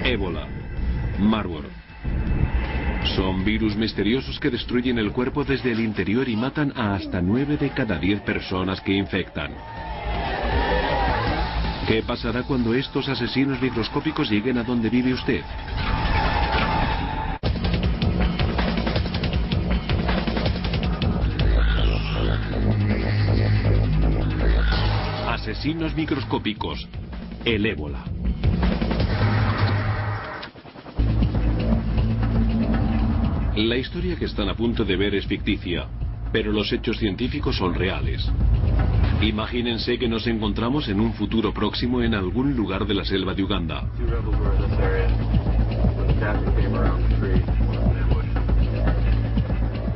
Ébola, Marburg. Son virus misteriosos que destruyen el cuerpo desde el interior y matan a hasta 9 de cada 10 personas que infectan. ¿Qué pasará cuando estos asesinos microscópicos lleguen a donde vive usted? Asesinos microscópicos, el ébola. La historia que están a punto de ver es ficticia, pero los hechos científicos son reales. Imagínense que nos encontramos en un futuro próximo en algún lugar de la selva de Uganda.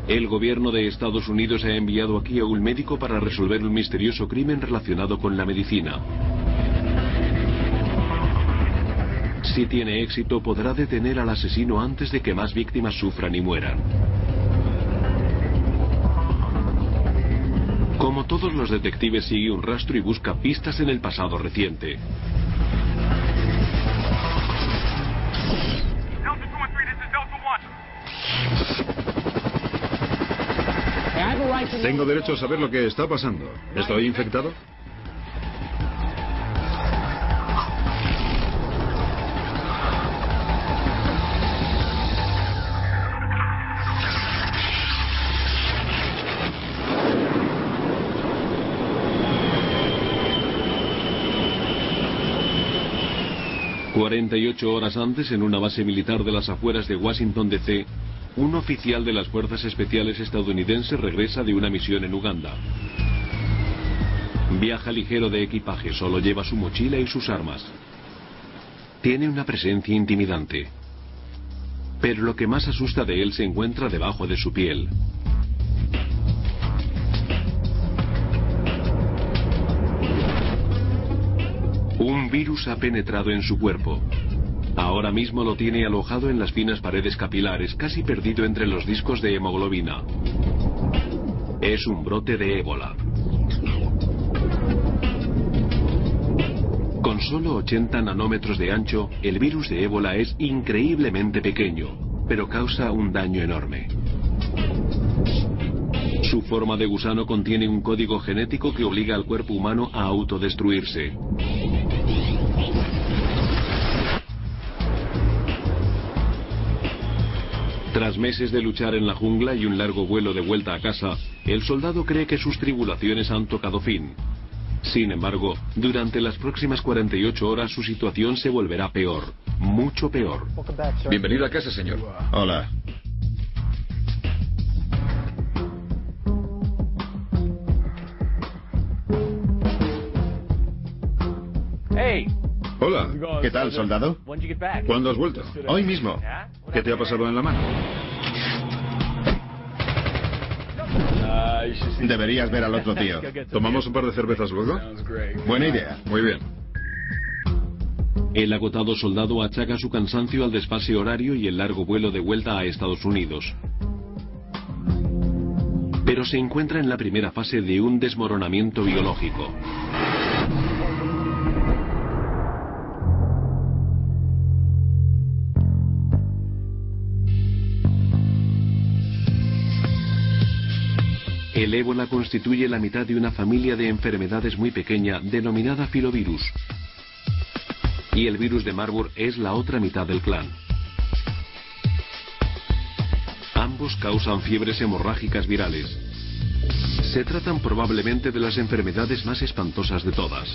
El gobierno de Estados Unidos ha enviado aquí a un médico para resolver un misterioso crimen relacionado con la medicina. Si tiene éxito, podrá detener al asesino antes de que más víctimas sufran y mueran. Como todos los detectives, sigue un rastro y busca pistas en el pasado reciente. Tengo derecho a saber lo que está pasando. ¿Estoy infectado? ...48 horas antes, en una base militar de las afueras de Washington, D.C., un oficial de las Fuerzas Especiales estadounidenses regresa de una misión en Uganda. Viaja ligero de equipaje, solo lleva su mochila y sus armas. Tiene una presencia intimidante. Pero lo que más asusta de él se encuentra debajo de su piel. Un virus ha penetrado en su cuerpo. Ahora mismo lo tiene alojado en las finas paredes capilares, casi perdido entre los discos de hemoglobina. Es un brote de ébola. Con solo 80 nanómetros de ancho, el virus de ébola es increíblemente pequeño, pero causa un daño enorme. Su forma de gusano contiene un código genético que obliga al cuerpo humano a autodestruirse. Tras meses de luchar en la jungla y un largo vuelo de vuelta a casa, el soldado cree que sus tribulaciones han tocado fin. Sin embargo, durante las próximas 48 horas su situación se volverá peor, mucho peor. Bienvenido a casa, señor. Hola. Hola. ¿Qué tal, soldado? ¿Cuándo has vuelto? Hoy mismo. ¿Qué te ha pasado en la mano? Deberías ver al otro tío. ¿Tomamos un par de cervezas luego? Buena idea. Muy bien. El agotado soldado achaca su cansancio al desfase horario y el largo vuelo de vuelta a Estados Unidos. Pero se encuentra en la primera fase de un desmoronamiento biológico. El ébola constituye la mitad de una familia de enfermedades muy pequeña denominada filovirus. Y el virus de Marburg es la otra mitad del clan. Ambos causan fiebres hemorrágicas virales. Se tratan probablemente de las enfermedades más espantosas de todas.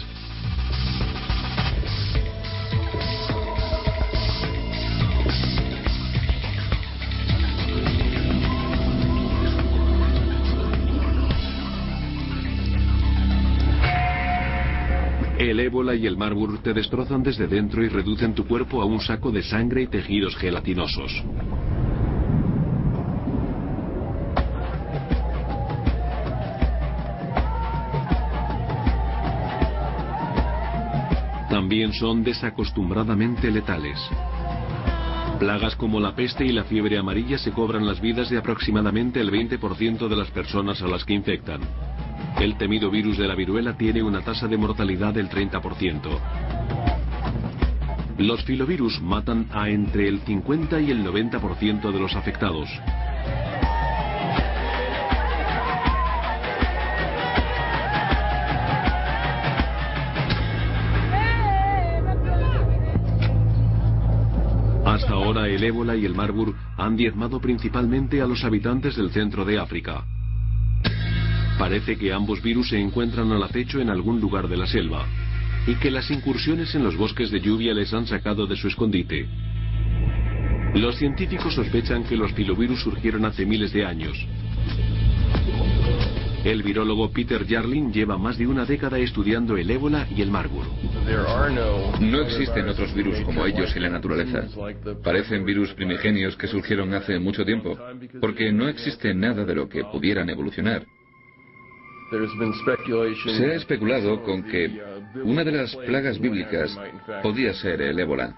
El ébola y el Marburg te destrozan desde dentro y reducen tu cuerpo a un saco de sangre y tejidos gelatinosos. También son desacostumbradamente letales. Plagas como la peste y la fiebre amarilla se cobran las vidas de aproximadamente el 20% de las personas a las que infectan. El temido virus de la viruela tiene una tasa de mortalidad del 30%. Los filovirus matan a entre el 50 y el 90% de los afectados. Hasta ahora el ébola y el Marburg han diezmado principalmente a los habitantes del centro de África. Parece que ambos virus se encuentran al acecho en algún lugar de la selva, y que las incursiones en los bosques de lluvia les han sacado de su escondite. Los científicos sospechan que los filovirus surgieron hace miles de años. El virólogo Peter Jarlin lleva más de una década estudiando el ébola y el Marburg. No existen otros virus como ellos en la naturaleza. Parecen virus primigenios que surgieron hace mucho tiempo, porque no existe nada de lo que pudieran evolucionar. Se ha especulado con que una de las plagas bíblicas podía ser el ébola.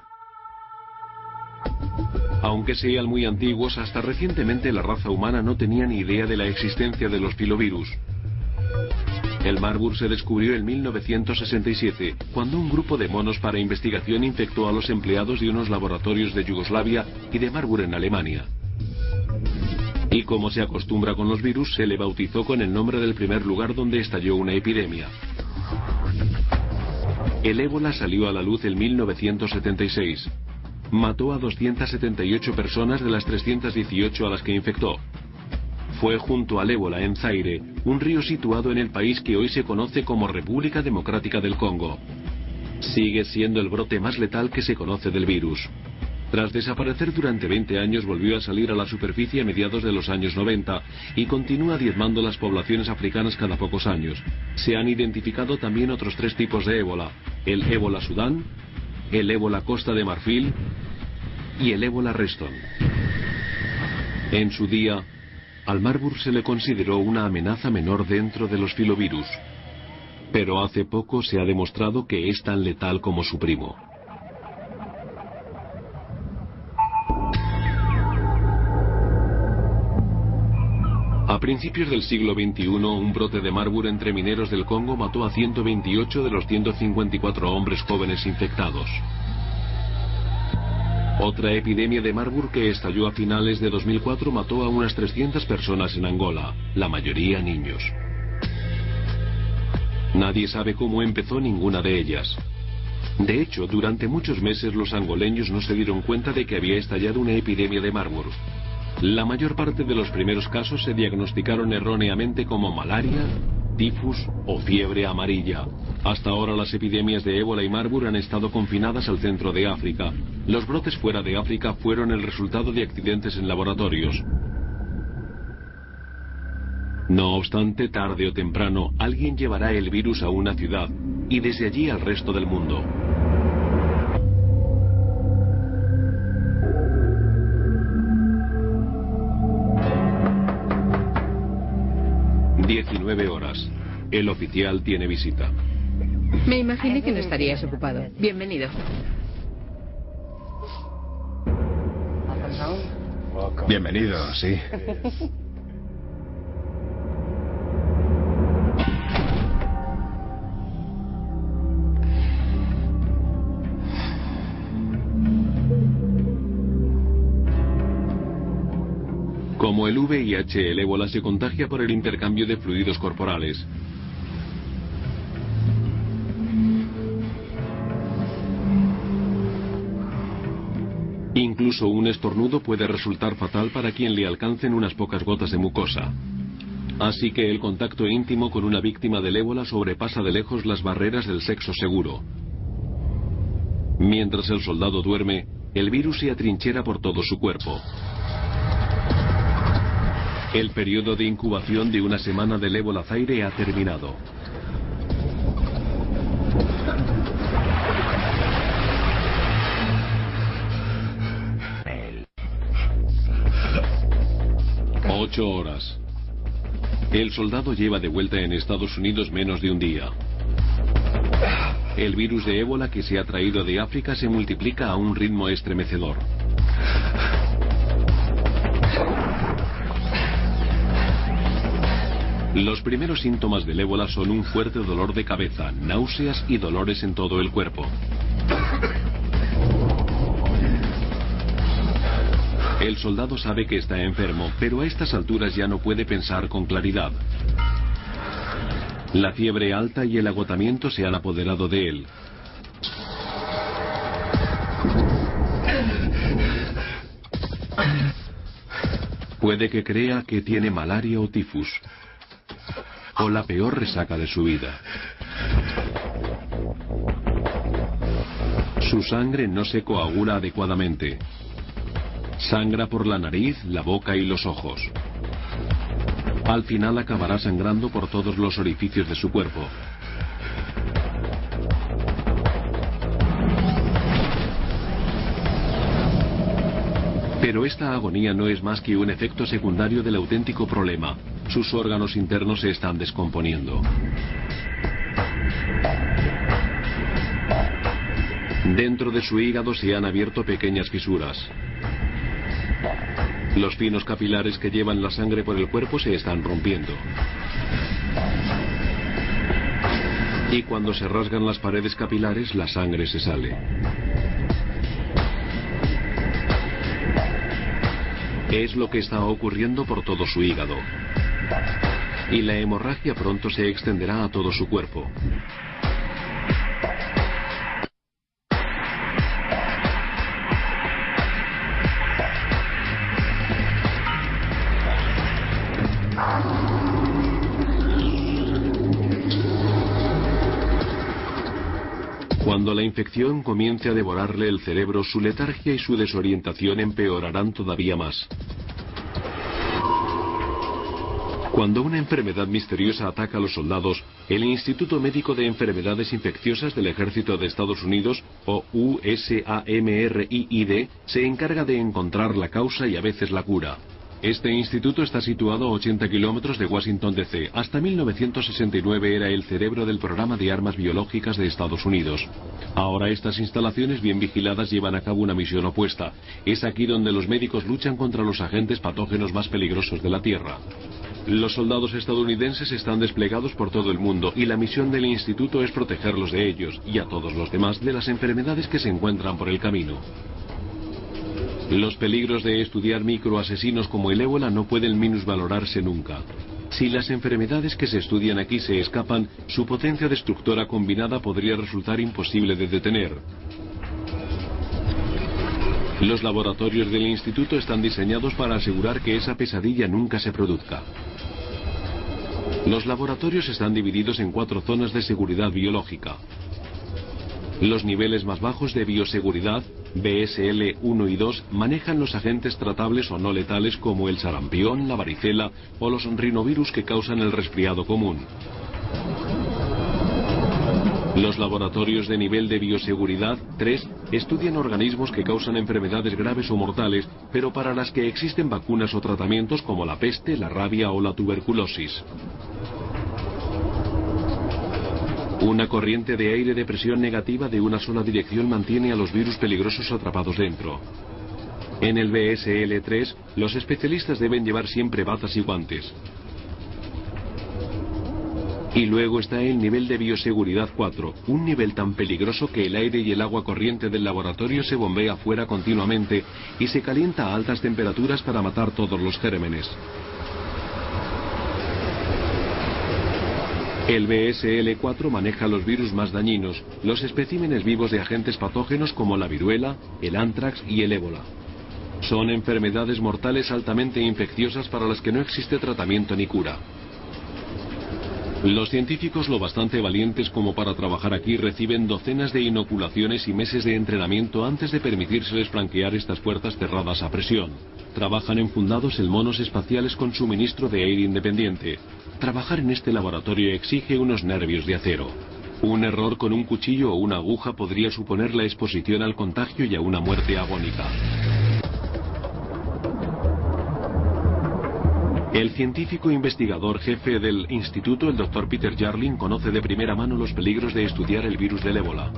Aunque sean muy antiguos, hasta recientemente la raza humana no tenía ni idea de la existencia de los filovirus. El Marburg se descubrió en 1967, cuando un grupo de monos para investigación infectó a los empleados de unos laboratorios de Yugoslavia y de Marburg en Alemania. Y como se acostumbra con los virus, se le bautizó con el nombre del primer lugar donde estalló una epidemia. El ébola salió a la luz en 1976. Mató a 278 personas de las 318 a las que infectó. Fue junto al ébola en Zaire, un río situado en el país que hoy se conoce como República Democrática del Congo. Sigue siendo el brote más letal que se conoce del virus. Tras desaparecer durante 20 años, volvió a salir a la superficie a mediados de los años 90 y continúa diezmando las poblaciones africanas cada pocos años. Se han identificado también otros 3 tipos de ébola: el ébola Sudán, el ébola Costa de Marfil y el ébola Reston. En su día, al Marburg se le consideró una amenaza menor dentro de los filovirus, pero hace poco se ha demostrado que es tan letal como su primo. A principios del siglo XXI, un brote de Marburg entre mineros del Congo mató a 128 de los 154 hombres jóvenes infectados. Otra epidemia de Marburg que estalló a finales de 2004 mató a unas 300 personas en Angola, la mayoría niños. Nadie sabe cómo empezó ninguna de ellas. De hecho, durante muchos meses los angoleños no se dieron cuenta de que había estallado una epidemia de Marburg. La mayor parte de los primeros casos se diagnosticaron erróneamente como malaria, tifus o fiebre amarilla. Hasta ahora las epidemias de ébola y Marburg han estado confinadas al centro de África. Los brotes fuera de África fueron el resultado de accidentes en laboratorios. No obstante, tarde o temprano, alguien llevará el virus a una ciudad y desde allí al resto del mundo. Horas. El oficial tiene visita. Me imaginé que no estarías ocupado. Bienvenido. Bienvenido, sí. Como el VIH, el ébola se contagia por el intercambio de fluidos corporales. Incluso un estornudo puede resultar fatal para quien le alcancen unas pocas gotas de mucosa. Así que el contacto íntimo con una víctima del ébola sobrepasa de lejos las barreras del sexo seguro. Mientras el soldado duerme, el virus se atrinchera por todo su cuerpo. El periodo de incubación de una semana del ébola Zaire ha terminado. Ocho horas. El soldado lleva de vuelta en Estados Unidos menos de un día. El virus de ébola que se ha traído de África se multiplica a un ritmo estremecedor. Los primeros síntomas del ébola son un fuerte dolor de cabeza, náuseas y dolores en todo el cuerpo. El soldado sabe que está enfermo, pero a estas alturas ya no puede pensar con claridad. La fiebre alta y el agotamiento se han apoderado de él. Puede que crea que tiene malaria o tifus, o la peor resaca de su vida. Su sangre no se coagula adecuadamente. Sangra por la nariz, la boca y los ojos. Al final acabará sangrando por todos los orificios de su cuerpo. Pero esta agonía no es más que un efecto secundario del auténtico problema. Sus órganos internos se están descomponiendo. Dentro de su hígado se han abierto pequeñas fisuras. Los finos capilares que llevan la sangre por el cuerpo se están rompiendo. Y cuando se rasgan las paredes capilares, la sangre se sale. Es lo que está ocurriendo por todo su hígado. Y la hemorragia pronto se extenderá a todo su cuerpo. Cuando la infección comience a devorarle el cerebro, su letargia y su desorientación empeorarán todavía más. Cuando una enfermedad misteriosa ataca a los soldados, el Instituto Médico de Enfermedades Infecciosas del Ejército de Estados Unidos, o USAMRIID, se encarga de encontrar la causa y a veces la cura. Este instituto está situado a 80 kilómetros de Washington, D.C. Hasta 1969 era el cerebro del programa de armas biológicas de Estados Unidos. Ahora estas instalaciones bien vigiladas llevan a cabo una misión opuesta. Es aquí donde los médicos luchan contra los agentes patógenos más peligrosos de la Tierra. Los soldados estadounidenses están desplegados por todo el mundo y la misión del instituto es protegerlos de ellos y a todos los demás de las enfermedades que se encuentran por el camino. Los peligros de estudiar microasesinos como el ébola no pueden minusvalorarse nunca. Si las enfermedades que se estudian aquí se escapan, su potencia destructora combinada podría resultar imposible de detener. Los laboratorios del instituto están diseñados para asegurar que esa pesadilla nunca se produzca. Los laboratorios están divididos en 4 zonas de seguridad biológica. Los niveles más bajos de bioseguridad, BSL 1 y 2, manejan los agentes tratables o no letales como el sarampión, la varicela o los rinovirus que causan el resfriado común. Los laboratorios de nivel de bioseguridad 3 estudian organismos que causan enfermedades graves o mortales, pero para las que existen vacunas o tratamientos como la peste, la rabia o la tuberculosis. Una corriente de aire de presión negativa de una sola dirección mantiene a los virus peligrosos atrapados dentro. En el BSL-3, los especialistas deben llevar siempre batas y guantes. Y luego está el nivel de bioseguridad 4, un nivel tan peligroso que el aire y el agua corriente del laboratorio se bombea fuera continuamente y se calienta a altas temperaturas para matar todos los gérmenes. El BSL-4 maneja los virus más dañinos, los especímenes vivos de agentes patógenos como la viruela, el ántrax y el ébola. Son enfermedades mortales altamente infecciosas para las que no existe tratamiento ni cura. Los científicos lo bastante valientes como para trabajar aquí reciben docenas de inoculaciones y meses de entrenamiento antes de permitírseles franquear estas puertas cerradas a presión. Trabajan enfundados en monos espaciales con suministro de aire independiente. Trabajar en este laboratorio exige unos nervios de acero. Un error con un cuchillo o una aguja podría suponer la exposición al contagio y a una muerte agónica. El científico investigador jefe del instituto, el Dr. Peter Jarling, conoce de primera mano los peligros de estudiar el virus del ébola.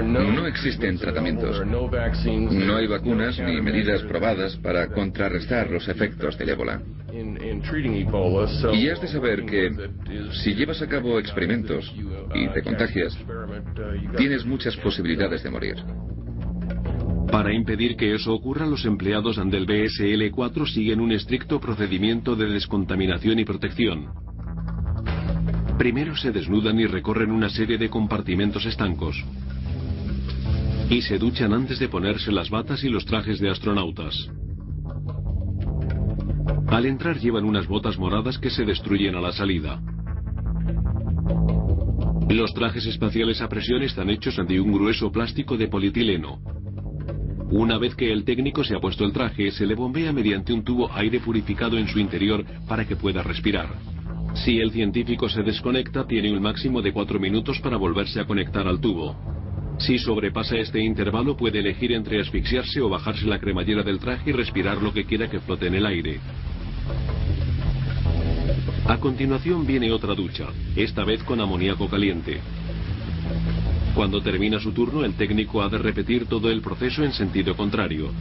No existen tratamientos, no hay vacunas ni medidas probadas para contrarrestar los efectos del ébola. Y has de saber que si llevas a cabo experimentos y te contagias, tienes muchas posibilidades de morir. Para impedir que eso ocurra, los empleados del BSL-4 siguen un estricto procedimiento de descontaminación y protección. Primero se desnudan y recorren una serie de compartimentos estancos. Y se duchan antes de ponerse las batas y los trajes de astronautas. Al entrar llevan unas botas moradas que se destruyen a la salida. Los trajes espaciales a presión están hechos de un grueso plástico de polietileno. Una vez que el técnico se ha puesto el traje, se le bombea mediante un tubo aire purificado en su interior para que pueda respirar. Si el científico se desconecta, tiene un máximo de 4 minutos para volverse a conectar al tubo. Si sobrepasa este intervalo, puede elegir entre asfixiarse o bajarse la cremallera del traje y respirar lo que quiera que flote en el aire. A continuación viene otra ducha, esta vez con amoníaco caliente. Cuando termina su turno, el técnico ha de repetir todo el proceso en sentido contrario.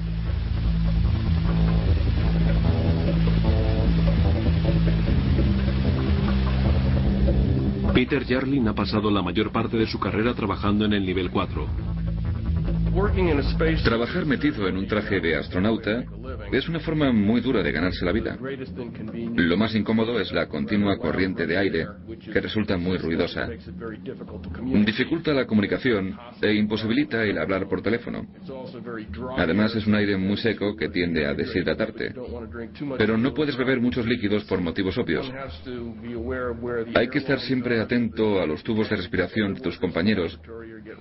Peter Jarlin ha pasado la mayor parte de su carrera trabajando en el nivel 4. Trabajar metido en un traje de astronauta es una forma muy dura de ganarse la vida. Lo más incómodo es la continua corriente de aire, que resulta muy ruidosa. Dificulta la comunicación e imposibilita el hablar por teléfono. Además, es un aire muy seco que tiende a deshidratarte. Pero no puedes beber muchos líquidos por motivos obvios. Hay que estar siempre atento a los tubos de respiración de tus compañeros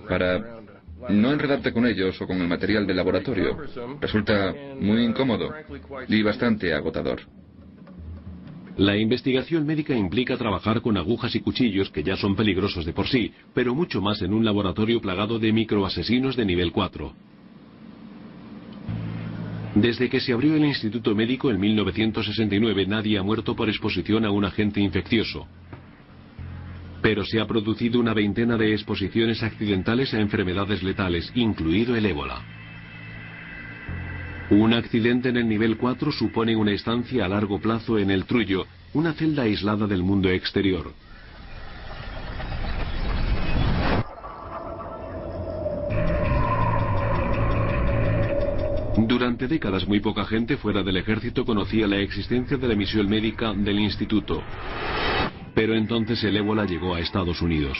para no enredarte con ellos o con el material del laboratorio. Resulta muy incómodo y bastante agotador. La investigación médica implica trabajar con agujas y cuchillos que ya son peligrosos de por sí, pero mucho más en un laboratorio plagado de microasesinos de nivel 4. Desde que se abrió el Instituto Médico en 1969, nadie ha muerto por exposición a un agente infeccioso. Pero se ha producido una veintena de exposiciones accidentales a enfermedades letales, incluido el ébola. Un accidente en el nivel 4 supone una estancia a largo plazo en el trullo, una celda aislada del mundo exterior. Durante décadas muy poca gente fuera del ejército conocía la existencia de la misión médica del instituto. Pero entonces el ébola llegó a Estados Unidos.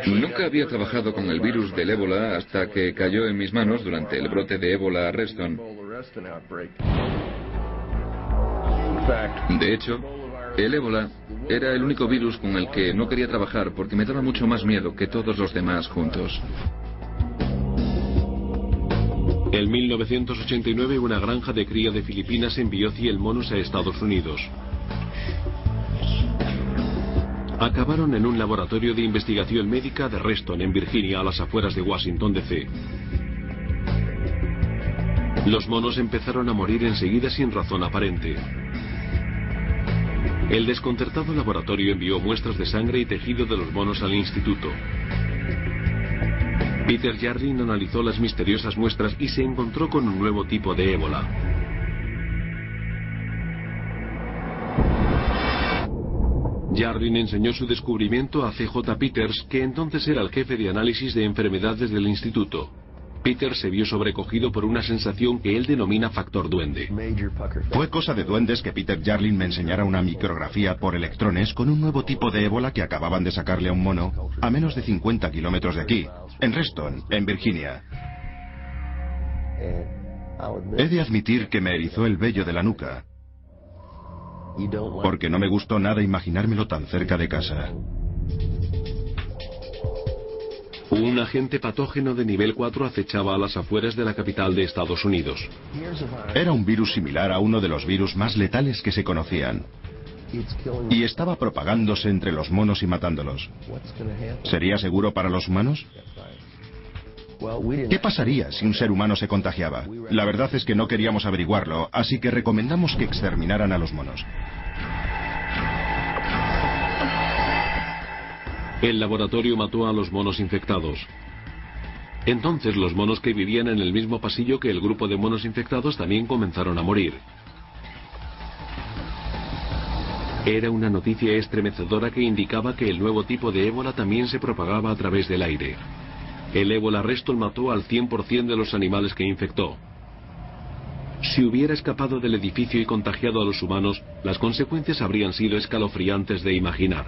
Nunca había trabajado con el virus del ébola hasta que cayó en mis manos durante el brote de ébola a Reston. De hecho, el ébola era el único virus con el que no quería trabajar porque me daba mucho más miedo que todos los demás juntos. En 1989, una granja de cría de Filipinas envió 100 monos a Estados Unidos. Acabaron en un laboratorio de investigación médica de Reston, en Virginia, a las afueras de Washington, D.C. Los monos empezaron a morir enseguida sin razón aparente. El desconcertado laboratorio envió muestras de sangre y tejido de los monos al instituto. Peter Jarlin analizó las misteriosas muestras y se encontró con un nuevo tipo de ébola. Jarlin enseñó su descubrimiento a C.J. Peters, que entonces era el jefe de análisis de enfermedades del instituto. Peters se vio sobrecogido por una sensación que él denomina factor duende. Fue cosa de duendes que Peter Jarlin me enseñara una micrografía por electrones con un nuevo tipo de ébola que acababan de sacarle a un mono a menos de 50 kilómetros de aquí, en Reston, en Virginia. He de admitir que me erizó el vello de la nuca, porque no me gustó nada imaginármelo tan cerca de casa. Un agente patógeno de nivel 4 acechaba a las afueras de la capital de Estados Unidos. Era un virus similar a uno de los virus más letales que se conocían. Y estaba propagándose entre los monos y matándolos. ¿Sería seguro para los humanos? ¿Qué pasaría si un ser humano se contagiaba? La verdad es que no queríamos averiguarlo, así que recomendamos que exterminaran a los monos. El laboratorio mató a los monos infectados. Entonces los monos que vivían en el mismo pasillo que el grupo de monos infectados también comenzaron a morir. Era una noticia estremecedora que indicaba que el nuevo tipo de ébola también se propagaba a través del aire. El ébola Reston mató al 100% de los animales que infectó. Si hubiera escapado del edificio y contagiado a los humanos, las consecuencias habrían sido escalofriantes de imaginar.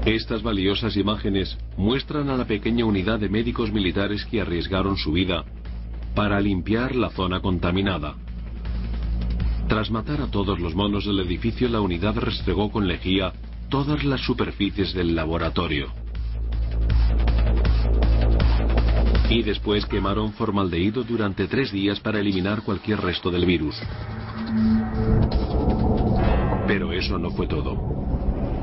Estas valiosas imágenes muestran a la pequeña unidad de médicos militares que arriesgaron su vida para limpiar la zona contaminada. Tras matar a todos los monos del edificio, la unidad restregó con lejía todas las superficies del laboratorio. Y después quemaron formaldehído durante 3 días para eliminar cualquier resto del virus. Pero eso no fue todo.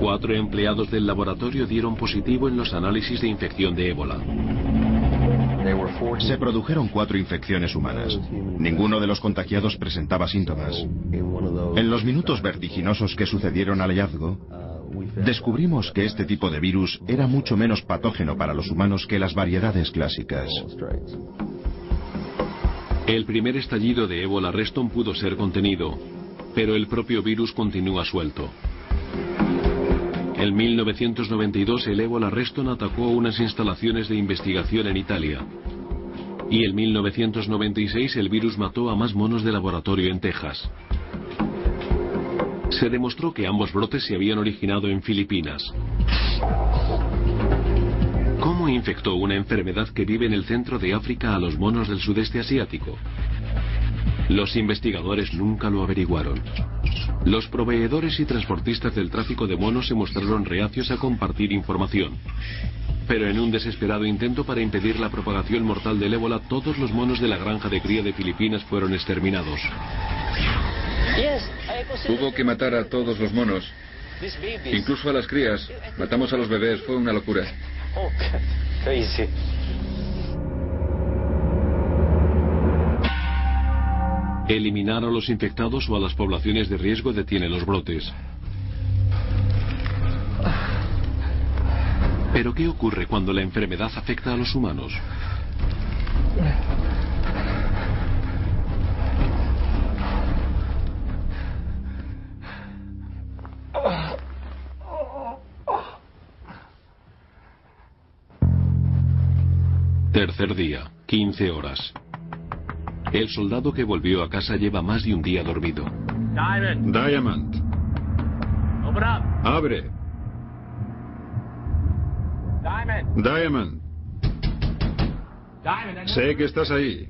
4 empleados del laboratorio dieron positivo en los análisis de infección de ébola. Se produjeron 4 infecciones humanas. Ninguno de los contagiados presentaba síntomas. En los minutos vertiginosos que sucedieron al hallazgo, descubrimos que este tipo de virus era mucho menos patógeno para los humanos que las variedades clásicas. El primer estallido de ébola Reston pudo ser contenido, pero el propio virus continúa suelto. En 1992 el ébola Reston atacó unas instalaciones de investigación en Italia. Y en 1996 el virus mató a más monos de laboratorio en Texas. Se demostró que ambos brotes se habían originado en Filipinas. ¿Cómo infectó una enfermedad que vive en el centro de África a los monos del sudeste asiático? Los investigadores nunca lo averiguaron. Los proveedores y transportistas del tráfico de monos se mostraron reacios a compartir información. Pero en un desesperado intento para impedir la propagación mortal del ébola, todos los monos de la granja de cría de Filipinas fueron exterminados. Hubo que matar a todos los monos, incluso a las crías. Matamos a los bebés, fue una locura. Eliminar a los infectados o a las poblaciones de riesgo detiene los brotes. ¿Pero qué ocurre cuando la enfermedad afecta a los humanos? Tercer día, 15 horas. El soldado que volvió a casa lleva más de un día dormido. Diamond. Abre. Diamond. Sé que estás ahí.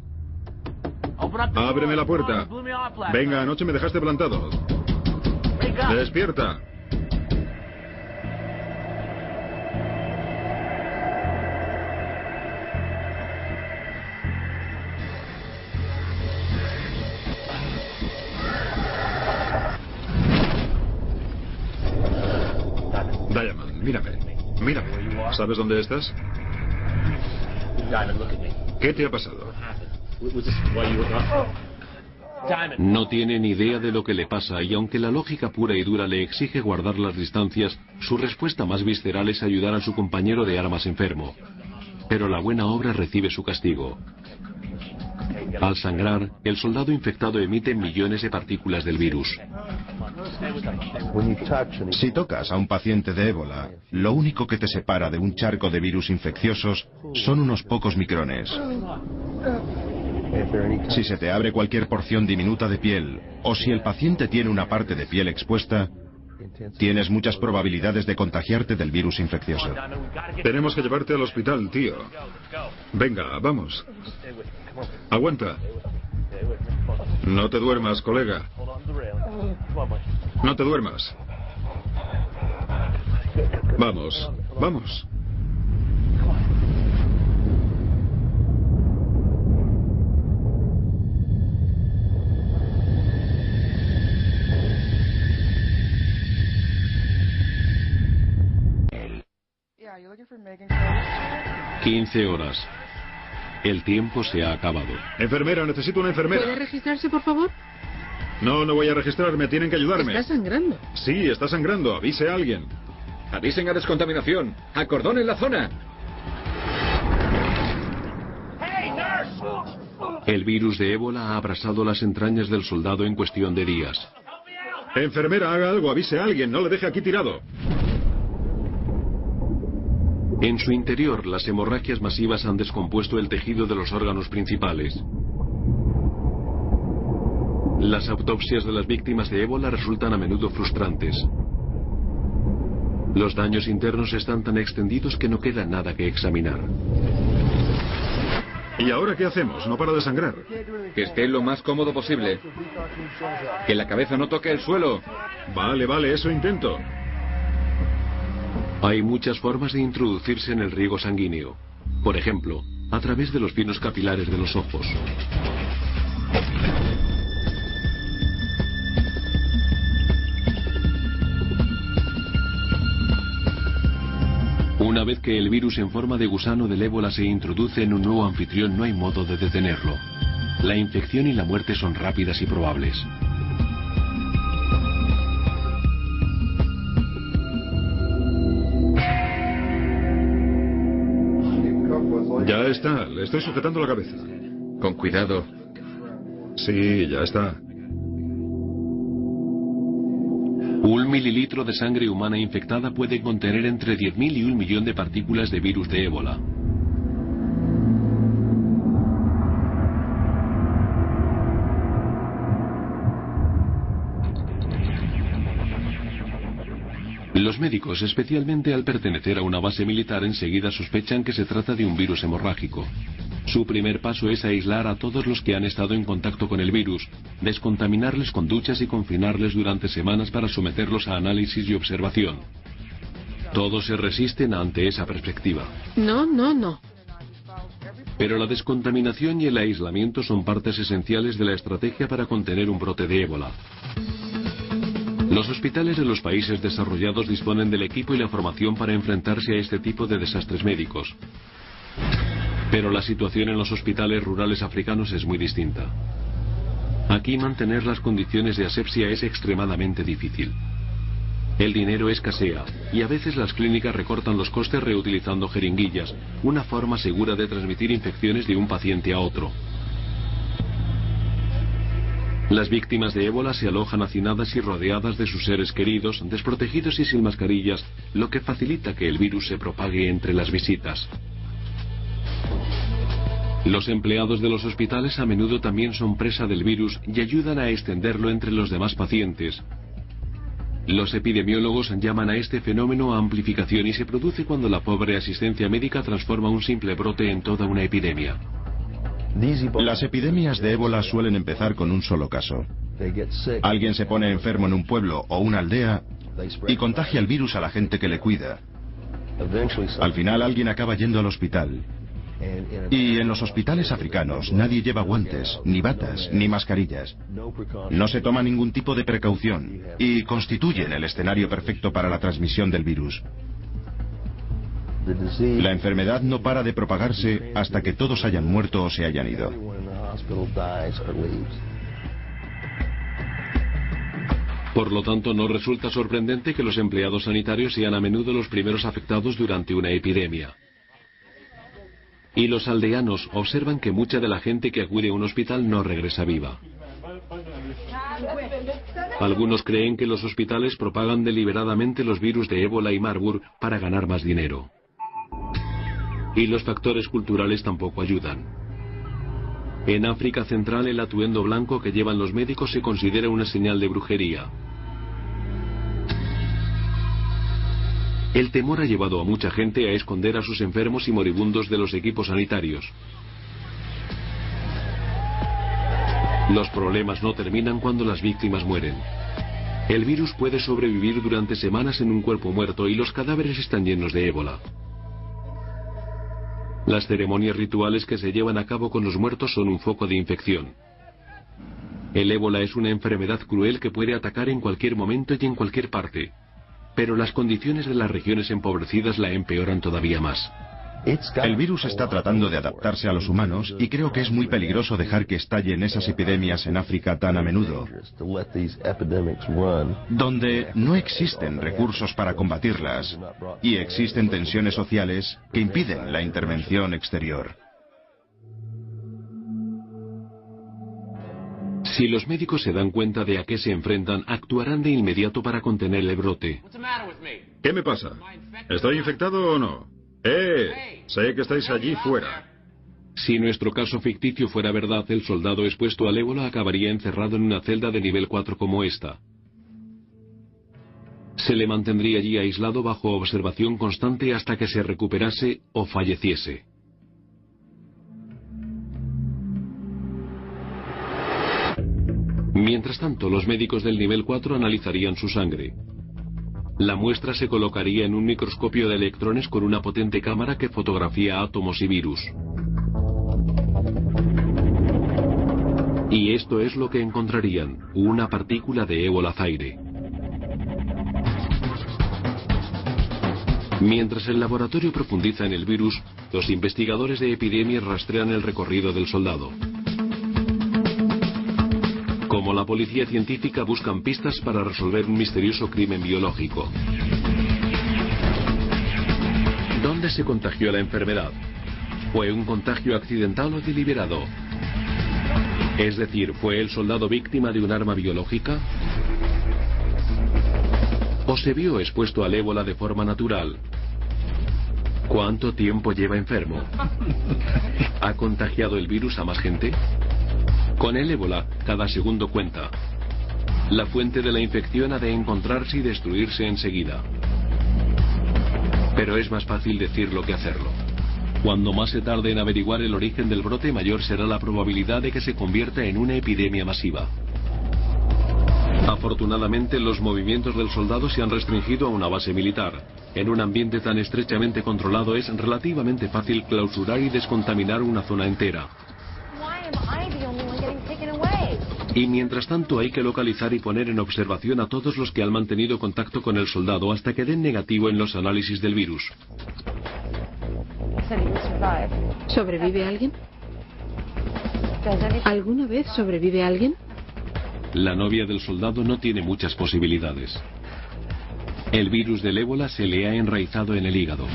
Ábreme la puerta. Venga, anoche me dejaste plantado. Despierta. Diamond, mírame. Mírame. ¿Sabes dónde estás? ¿Qué te ha pasado? No tiene ni idea de lo que le pasa y aunque la lógica pura y dura le exige guardar las distancias, su respuesta más visceral es ayudar a su compañero de armas enfermo. Pero la buena obra recibe su castigo. Al sangrar, el soldado infectado emite millones de partículas del virus. Si tocas a un paciente de ébola, lo único que te separa de un charco de virus infecciosos son unos pocos micrones. Si se te abre cualquier porción diminuta de piel, o si el paciente tiene una parte de piel expuesta, tienes muchas probabilidades de contagiarte del virus infeccioso. Tenemos que llevarte al hospital, tío. Venga, vamos. Aguanta. No te duermas, colega. No te duermas. Vamos, vamos. Yeah, 15 horas. El tiempo se ha acabado. Enfermera, necesito una enfermera. ¿Puede registrarse, por favor? No, no voy a registrarme, tienen que ayudarme. Está sangrando. Sí, está sangrando, avise a alguien. Avisen a descontaminación. Acordonen la zona. El virus de ébola ha abrasado las entrañas del soldado en cuestión de días. Enfermera, haga algo, avise a alguien, no le deje aquí tirado. En su interior, las hemorragias masivas han descompuesto el tejido de los órganos principales. Las autopsias de las víctimas de ébola resultan a menudo frustrantes. Los daños internos están tan extendidos que no queda nada que examinar. ¿Y ahora qué hacemos? No para de sangrar. Que esté lo más cómodo posible. Que la cabeza no toque el suelo. Vale, eso intento. Hay muchas formas de introducirse en el riego sanguíneo. Por ejemplo, a través de los finos capilares de los ojos. Una vez que el virus en forma de gusano del ébola se introduce en un nuevo anfitrión, no hay modo de detenerlo. La infección y la muerte son rápidas y probables. Ya está, le estoy sujetando la cabeza. Con cuidado. Sí, ya está. 1 mililitro de sangre humana infectada puede contener entre 10.000 y 1 millón de partículas de virus de ébola. Los médicos, especialmente al pertenecer a una base militar, enseguida sospechan que se trata de un virus hemorrágico. Su primer paso es aislar a todos los que han estado en contacto con el virus, descontaminarles con duchas y confinarles durante semanas para someterlos a análisis y observación. Todos se resisten ante esa perspectiva. No. Pero la descontaminación y el aislamiento son partes esenciales de la estrategia para contener un brote de ébola. Los hospitales de los países desarrollados disponen del equipo y la formación para enfrentarse a este tipo de desastres médicos. Pero la situación en los hospitales rurales africanos es muy distinta. Aquí mantener las condiciones de asepsia es extremadamente difícil. El dinero escasea y a veces las clínicas recortan los costes reutilizando jeringuillas, una forma segura de transmitir infecciones de un paciente a otro. Las víctimas de ébola se alojan hacinadas y rodeadas de sus seres queridos, desprotegidos y sin mascarillas, lo que facilita que el virus se propague entre las visitas. Los empleados de los hospitales a menudo también son presa del virus y ayudan a extenderlo entre los demás pacientes. Los epidemiólogos llaman a este fenómeno amplificación y se produce cuando la pobre asistencia médica transforma un simple brote en toda una epidemia. Las epidemias de ébola suelen empezar con un solo caso. Alguien se pone enfermo en un pueblo o una aldea y contagia el virus a la gente que le cuida. Al final alguien acaba yendo al hospital. Y en los hospitales africanos nadie lleva guantes, ni batas, ni mascarillas. No se toma ningún tipo de precaución y constituyen el escenario perfecto para la transmisión del virus. La enfermedad no para de propagarse hasta que todos hayan muerto o se hayan ido. Por lo tanto, no resulta sorprendente que los empleados sanitarios sean a menudo los primeros afectados durante una epidemia. Y los aldeanos observan que mucha de la gente que acude a un hospital no regresa viva. Algunos creen que los hospitales propagan deliberadamente los virus de ébola y Marburg para ganar más dinero. Y los factores culturales tampoco ayudan. En África Central el atuendo blanco que llevan los médicos se considera una señal de brujería. El temor ha llevado a mucha gente a esconder a sus enfermos y moribundos de los equipos sanitarios. Los problemas no terminan cuando las víctimas mueren. El virus puede sobrevivir durante semanas en un cuerpo muerto y los cadáveres están llenos de ébola. Las ceremonias rituales que se llevan a cabo con los muertos son un foco de infección. El ébola es una enfermedad cruel que puede atacar en cualquier momento y en cualquier parte. Pero las condiciones de las regiones empobrecidas la empeoran todavía más. El virus está tratando de adaptarse a los humanos y creo que es muy peligroso dejar que estallen esas epidemias en África tan a menudo, donde no existen recursos para combatirlas y existen tensiones sociales que impiden la intervención exterior. Si los médicos se dan cuenta de a qué se enfrentan, actuarán de inmediato para contener el brote. ¿Qué me pasa? ¿Estoy infectado o no? Sé que estáis allí fuera. Si nuestro caso ficticio fuera verdad, el soldado expuesto al ébola acabaría encerrado en una celda de nivel 4 como esta. Se le mantendría allí aislado bajo observación constante hasta que se recuperase o falleciese. Mientras tanto, los médicos del nivel 4 analizarían su sangre. La muestra se colocaría en un microscopio de electrones con una potente cámara que fotografía átomos y virus. Y esto es lo que encontrarían, una partícula de ébola zaire. Mientras el laboratorio profundiza en el virus, los investigadores de epidemias rastrean el recorrido del soldado. Como la policía científica buscan pistas para resolver un misterioso crimen biológico. ¿Dónde se contagió la enfermedad? ¿Fue un contagio accidental o deliberado? Es decir, ¿fue el soldado víctima de un arma biológica? ¿O se vio expuesto al ébola de forma natural? ¿Cuánto tiempo lleva enfermo? ¿Ha contagiado el virus a más gente? Con el ébola, cada segundo cuenta. La fuente de la infección ha de encontrarse y destruirse enseguida. Pero es más fácil decirlo que hacerlo. Cuando más se tarde en averiguar el origen del brote, mayor será la probabilidad de que se convierta en una epidemia masiva. Afortunadamente, los movimientos del soldado se han restringido a una base militar. En un ambiente tan estrechamente controlado es relativamente fácil clausurar y descontaminar una zona entera. Y mientras tanto hay que localizar y poner en observación a todos los que han mantenido contacto con el soldado hasta que den negativo en los análisis del virus. ¿Sobrevive alguien? ¿Alguna vez sobrevive alguien? La novia del soldado no tiene muchas posibilidades. El virus del ébola se le ha enraizado en el hígado.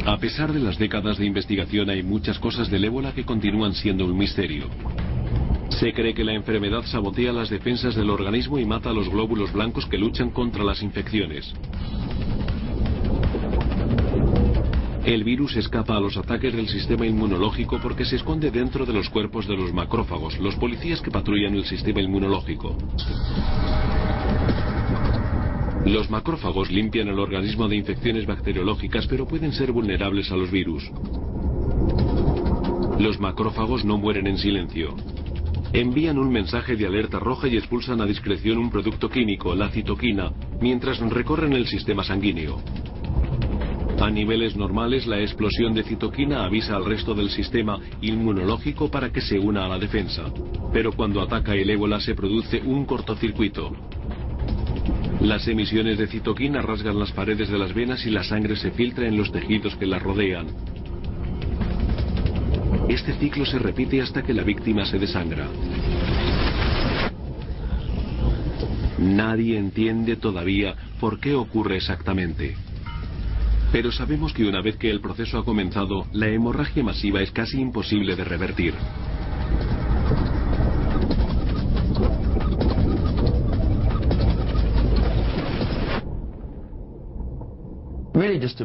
A pesar de las décadas de investigación, hay muchas cosas del ébola que continúan siendo un misterio. Se cree que la enfermedad sabotea las defensas del organismo y mata a los glóbulos blancos que luchan contra las infecciones. El virus escapa a los ataques del sistema inmunológico porque se esconde dentro de los cuerpos de los macrófagos, los policías que patrullan el sistema inmunológico. Los macrófagos limpian el organismo de infecciones bacteriológicas, pero pueden ser vulnerables a los virus. Los macrófagos no mueren en silencio. Envían un mensaje de alerta roja y expulsan a discreción un producto químico, la citoquina, mientras recorren el sistema sanguíneo. A niveles normales, la explosión de citoquina avisa al resto del sistema inmunológico para que se una a la defensa. Pero cuando ataca el ébola se produce un cortocircuito. Las emisiones de citoquina rasgan las paredes de las venas y la sangre se filtra en los tejidos que las rodean. Este ciclo se repite hasta que la víctima se desangra. Nadie entiende todavía por qué ocurre exactamente. Pero sabemos que una vez que el proceso ha comenzado, la hemorragia masiva es casi imposible de revertir.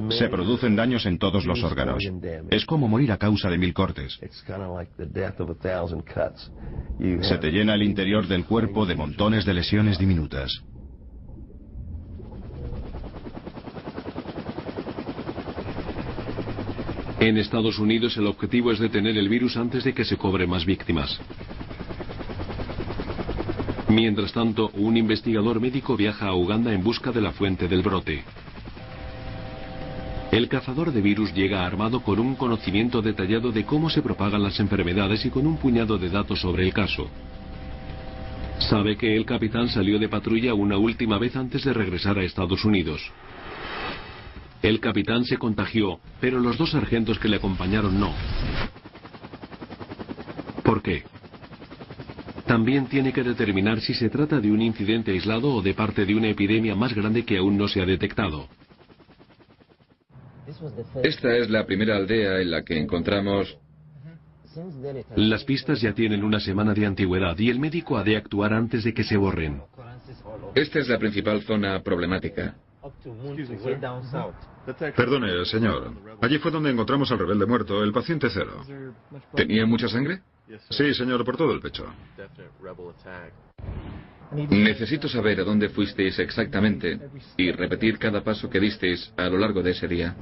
Se producen daños en todos los órganos. Es como morir a causa de 1000 cortes. Se te llena el interior del cuerpo de montones de lesiones diminutas. En Estados Unidos el objetivo es detener el virus antes de que se cobre más víctimas. Mientras tanto, un investigador médico viaja a Uganda en busca de la fuente del brote. El cazador de virus llega armado con un conocimiento detallado de cómo se propagan las enfermedades y con un puñado de datos sobre el caso. Sabe que el capitán salió de patrulla una última vez antes de regresar a Estados Unidos. El capitán se contagió, pero los 2 sargentos que le acompañaron no. ¿Por qué? También tiene que determinar si se trata de un incidente aislado o de parte de una epidemia más grande que aún no se ha detectado. Esta es la primera aldea en la que encontramos... Las pistas ya tienen una semana de antigüedad y el médico ha de actuar antes de que se borren. Esta es la principal zona problemática. Perdone, señor. Allí fue donde encontramos al rebelde muerto, el paciente 0. ¿Tenía mucha sangre? Sí, señor, por todo el pecho. Necesito saber a dónde fuisteis exactamente y repetir cada paso que disteis a lo largo de ese día.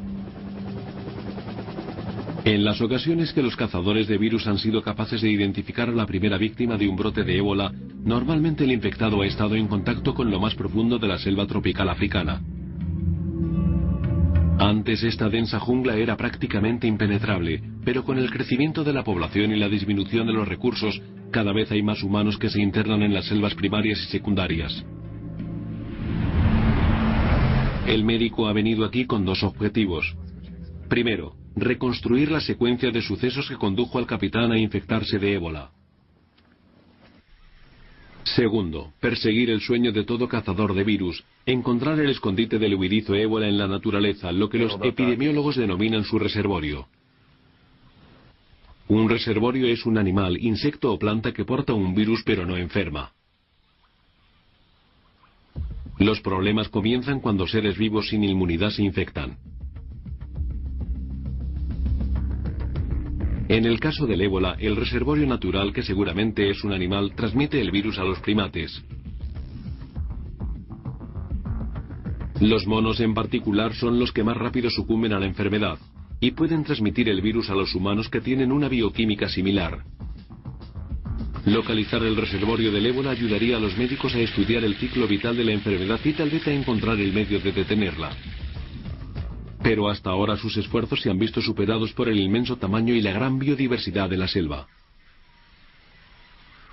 En las ocasiones que los cazadores de virus han sido capaces de identificar a la primera víctima de un brote de ébola, normalmente el infectado ha estado en contacto con lo más profundo de la selva tropical africana. Antes esta densa jungla era prácticamente impenetrable, pero con el crecimiento de la población y la disminución de los recursos, cada vez hay más humanos que se internan en las selvas primarias y secundarias. El médico ha venido aquí con dos objetivos. Primero, reconstruir la secuencia de sucesos que condujo al capitán a infectarse de ébola. Segundo, perseguir el sueño de todo cazador de virus, encontrar el escondite del huidizo ébola en la naturaleza, lo que los epidemiólogos denominan su reservorio. Un reservorio es un animal, insecto o planta que porta un virus pero no enferma. Los problemas comienzan cuando seres vivos sin inmunidad se infectan. En el caso del ébola, el reservorio natural, que seguramente es un animal, transmite el virus a los primates. Los monos en particular son los que más rápido sucumben a la enfermedad, y pueden transmitir el virus a los humanos que tienen una bioquímica similar. Localizar el reservorio del ébola ayudaría a los médicos a estudiar el ciclo vital de la enfermedad y tal vez a encontrar el medio de detenerla. Pero hasta ahora sus esfuerzos se han visto superados por el inmenso tamaño y la gran biodiversidad de la selva.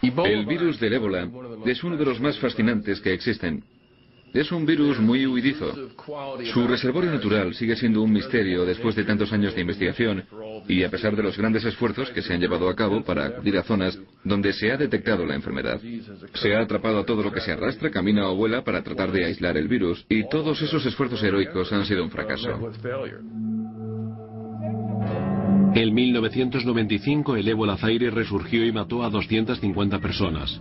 El virus del ébola es uno de los más fascinantes que existen. Es un virus muy huidizo. Su reservorio natural sigue siendo un misterio después de tantos años de investigación y a pesar de los grandes esfuerzos que se han llevado a cabo para acudir a zonas donde se ha detectado la enfermedad. Se ha atrapado a todo lo que se arrastra, camina o vuela para tratar de aislar el virus y todos esos esfuerzos heroicos han sido un fracaso. En 1995 el ébola Zaire resurgió y mató a 250 personas.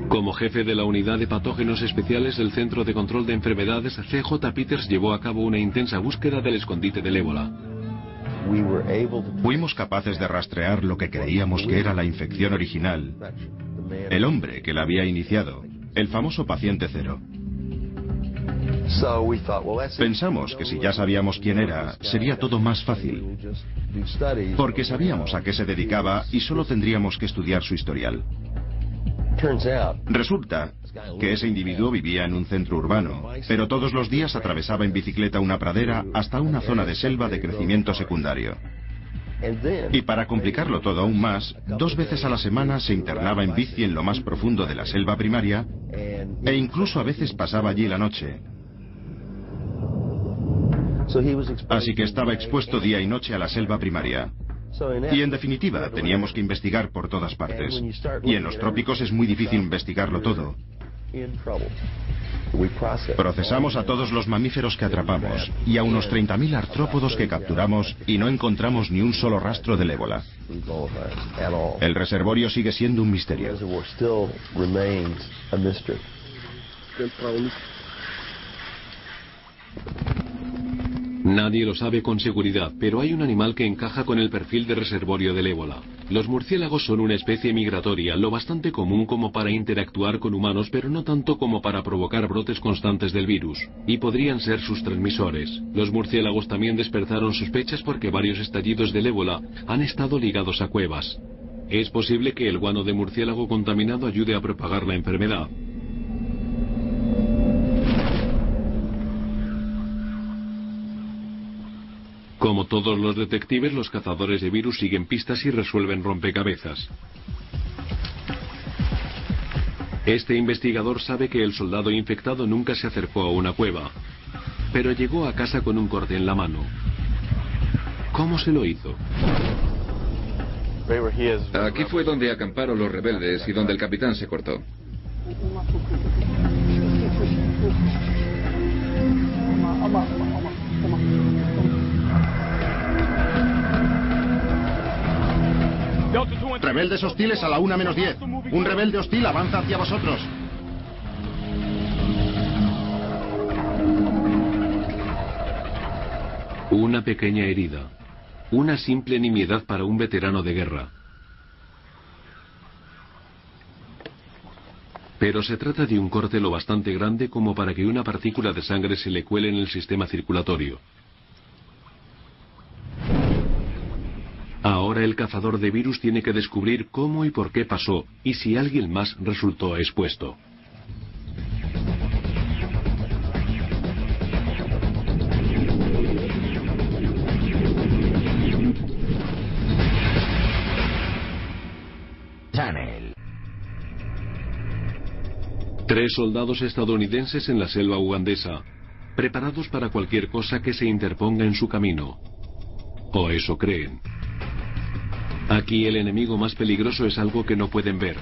Como jefe de la unidad de patógenos especiales del Centro de Control de Enfermedades, C.J. Peters llevó a cabo una intensa búsqueda del escondite del ébola. Fuimos capaces de rastrear lo que creíamos que era la infección original, el hombre que la había iniciado, el famoso paciente 0. Pensamos que si ya sabíamos quién era, sería todo más fácil, porque sabíamos a qué se dedicaba y solo tendríamos que estudiar su historial. Resulta que ese individuo vivía en un centro urbano, pero todos los días atravesaba en bicicleta una pradera hasta una zona de selva de crecimiento secundario. Y para complicarlo todo aún más, 2 veces a la semana se internaba en bici en lo más profundo de la selva primaria e incluso a veces pasaba allí la noche. Así que estaba expuesto día y noche a la selva primaria. Y en definitiva, teníamos que investigar por todas partes. Y en los trópicos es muy difícil investigarlo todo. Procesamos a todos los mamíferos que atrapamos y a unos 30.000 artrópodos que capturamos y no encontramos ni un solo rastro del ébola. El reservorio sigue siendo un misterio. Nadie lo sabe con seguridad, pero hay un animal que encaja con el perfil de reservorio del ébola. Los murciélagos son una especie migratoria, lo bastante común como para interactuar con humanos, pero no tanto como para provocar brotes constantes del virus, y podrían ser sus transmisores. Los murciélagos también despertaron sospechas porque varios estallidos del ébola han estado ligados a cuevas. Es posible que el guano de murciélago contaminado ayude a propagar la enfermedad. Como todos los detectives, los cazadores de virus siguen pistas y resuelven rompecabezas. Este investigador sabe que el soldado infectado nunca se acercó a una cueva, pero llegó a casa con un corte en la mano. ¿Cómo se lo hizo? Aquí fue donde acamparon los rebeldes y donde el capitán se cortó. Rebeldes hostiles a la 1:10. Un rebelde hostil avanza hacia vosotros. Una pequeña herida. Una simple nimiedad para un veterano de guerra. Pero se trata de un corte lo bastante grande como para que una partícula de sangre se le cuele en el sistema circulatorio. Ahora el cazador de virus tiene que descubrir cómo y por qué pasó y si alguien más resultó expuesto. Tres soldados estadounidenses en la selva ugandesa, preparados para cualquier cosa que se interponga en su camino. O eso creen. Aquí el enemigo más peligroso es algo que no pueden ver.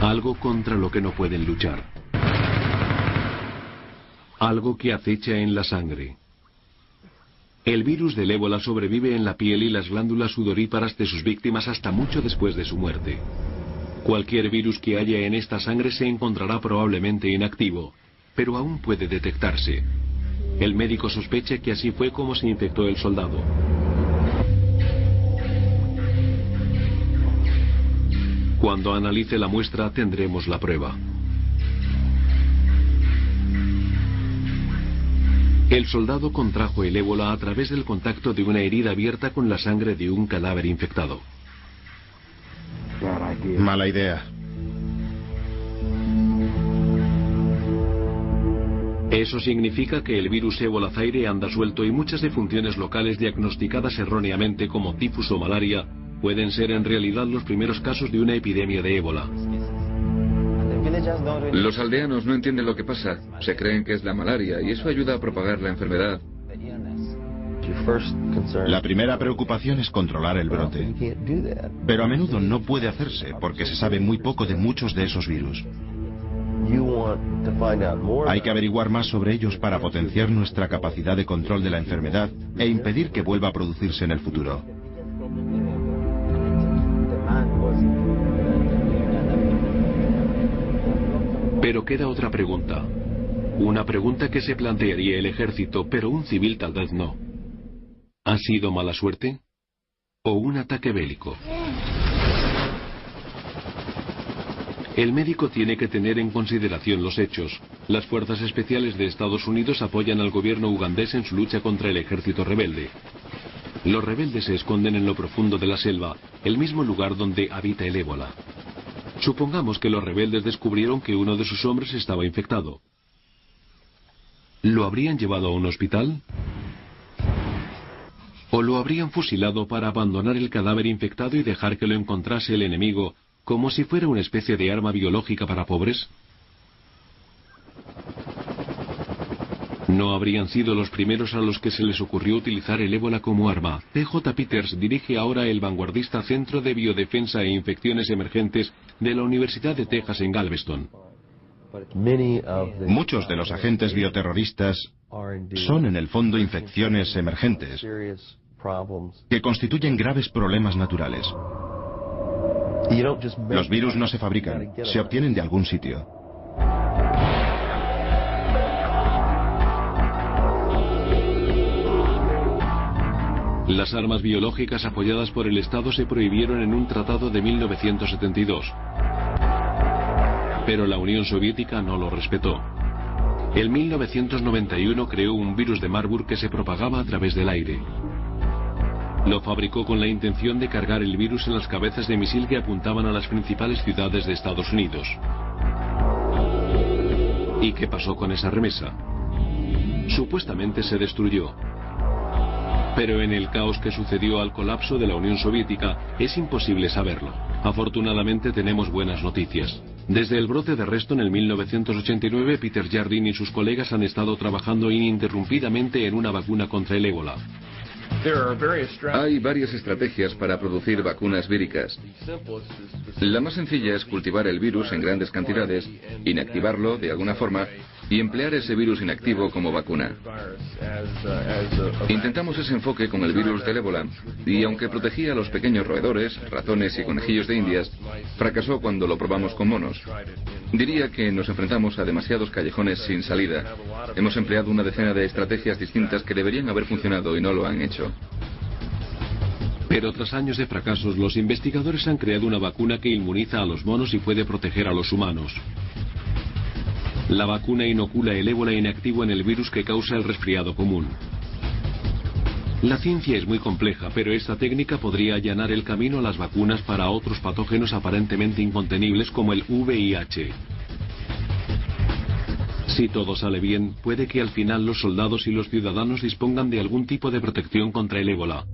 Algo contra lo que no pueden luchar. Algo que acecha en la sangre. El virus del ébola sobrevive en la piel y las glándulas sudoríparas de sus víctimas hasta mucho después de su muerte. Cualquier virus que haya en esta sangre se encontrará probablemente inactivo, pero aún puede detectarse. El médico sospecha que así fue como se infectó el soldado. Cuando analice la muestra tendremos la prueba. El soldado contrajo el ébola a través del contacto de una herida abierta con la sangre de un cadáver infectado. Mala idea. Eso significa que el virus ébola zaire anda suelto y muchas defunciones locales diagnosticadas erróneamente como tifus o malaria pueden ser en realidad los primeros casos de una epidemia de ébola. Los aldeanos no entienden lo que pasa. Se creen que es la malaria y eso ayuda a propagar la enfermedad. La primera preocupación es controlar el brote. Pero a menudo no puede hacerse porque se sabe muy poco de muchos de esos virus. Hay que averiguar más sobre ellos para potenciar nuestra capacidad de control de la enfermedad e impedir que vuelva a producirse en el futuro. Pero queda otra pregunta. Una pregunta que se plantearía el ejército, pero un civil tal vez no. ¿Ha sido mala suerte? ¿O un ataque bélico? El médico tiene que tener en consideración los hechos. Las fuerzas especiales de Estados Unidos apoyan al gobierno ugandés en su lucha contra el ejército rebelde. Los rebeldes se esconden en lo profundo de la selva, el mismo lugar donde habita el ébola. Supongamos que los rebeldes descubrieron que uno de sus hombres estaba infectado. ¿Lo habrían llevado a un hospital? ¿O lo habrían fusilado para abandonar el cadáver infectado y dejar que lo encontrase el enemigo como si fuera una especie de arma biológica para pobres? No habrían sido los primeros a los que se les ocurrió utilizar el ébola como arma. P.J. Peters dirige ahora el vanguardista Centro de Biodefensa e Infecciones Emergentes de la Universidad de Texas en Galveston. Muchos de los agentes bioterroristas son en el fondo infecciones emergentes que constituyen graves problemas naturales. Los virus no se fabrican, se obtienen de algún sitio. Las armas biológicas apoyadas por el Estado se prohibieron en un tratado de 1972. Pero la Unión Soviética no lo respetó. En 1991 creó un virus de Marburg que se propagaba a través del aire. Lo fabricó con la intención de cargar el virus en las cabezas de misil que apuntaban a las principales ciudades de Estados Unidos. ¿Y qué pasó con esa remesa? Supuestamente se destruyó. Pero en el caos que sucedió al colapso de la Unión Soviética es imposible saberlo. Afortunadamente tenemos buenas noticias. Desde el brote de Reston en 1989, Peter Jardine y sus colegas han estado trabajando ininterrumpidamente en una vacuna contra el ébola. Hay varias estrategias para producir vacunas víricas. La más sencilla es cultivar el virus en grandes cantidades, inactivarlo de alguna forma y emplear ese virus inactivo como vacuna. Intentamos ese enfoque con el virus del ébola y aunque protegía a los pequeños roedores, ratones y conejillos de indias, fracasó cuando lo probamos con monos. Diría que nos enfrentamos a demasiados callejones sin salida. Hemos empleado una decena de estrategias distintas que deberían haber funcionado y no lo han hecho. Pero tras años de fracasos, los investigadores han creado una vacuna que inmuniza a los monos y puede proteger a los humanos. La vacuna inocula el ébola inactivo en el virus que causa el resfriado común. La ciencia es muy compleja, pero esta técnica podría allanar el camino a las vacunas para otros patógenos aparentemente incontenibles como el VIH. Si todo sale bien, puede que al final los soldados y los ciudadanos dispongan de algún tipo de protección contra el ébola.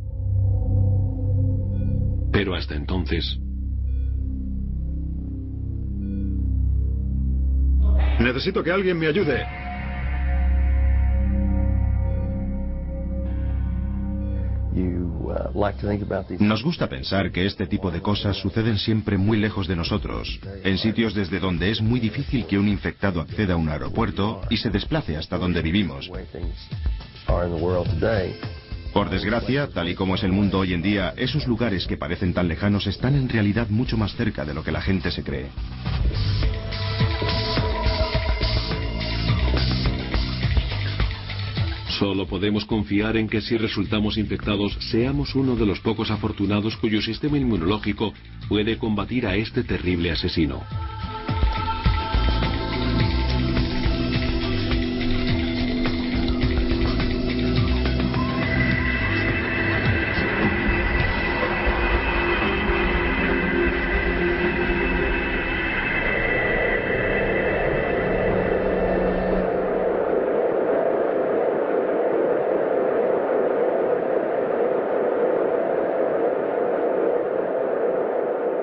Pero hasta entonces... Necesito que alguien me ayude. Nos gusta pensar que este tipo de cosas suceden siempre muy lejos de nosotros, en sitios desde donde es muy difícil que un infectado acceda a un aeropuerto y se desplace hasta donde vivimos. Por desgracia, tal y como es el mundo hoy en día, esos lugares que parecen tan lejanos están en realidad mucho más cerca de lo que la gente se cree. Solo podemos confiar en que si resultamos infectados, seamos uno de los pocos afortunados cuyo sistema inmunológico puede combatir a este terrible asesino.